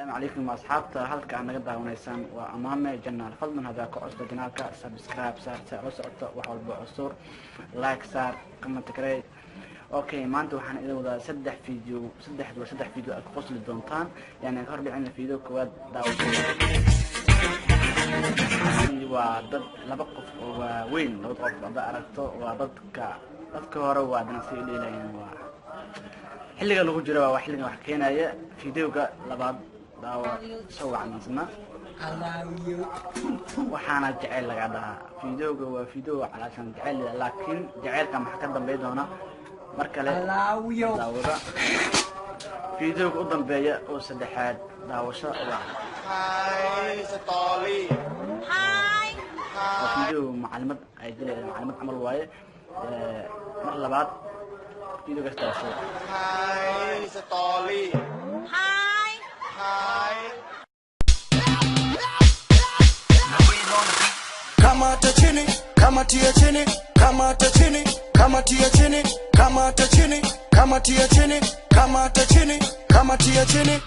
السلام عليكم أصحابتا halka aan naga daawanaysaan waa amaame jannal fadlan hadaa ku cusub janaalka subscribe saar la socoto wax walba cusub like saar comment kare okay maanta waxaan idin wadaa saddex video aad ku qosli doontaan yani ka hor dhicin video koowaad daawada waa dad laba qof oo weyn laba qof bada aragto waa dadka hore waa danasi leeyahay waa xilliga lagu jiro waa xilliga wax keenaya videoga labaad daawa soo wacnaasna waxaana jacayl laga dhahaa videoga waa video calaashan jacayl laakiin jacaylka maxaa ka dambeey doona mar kale daawada videoga u dambeeya oo saddexaad daawasho waa video macluumaad ay dileen macluumaad amal waaye mar labaad video ka daawasho Kamata chini, kamatia chini, kamata chini, kamatia chini, kamata chini, kamatia chini, kamata chini, kamatia chini.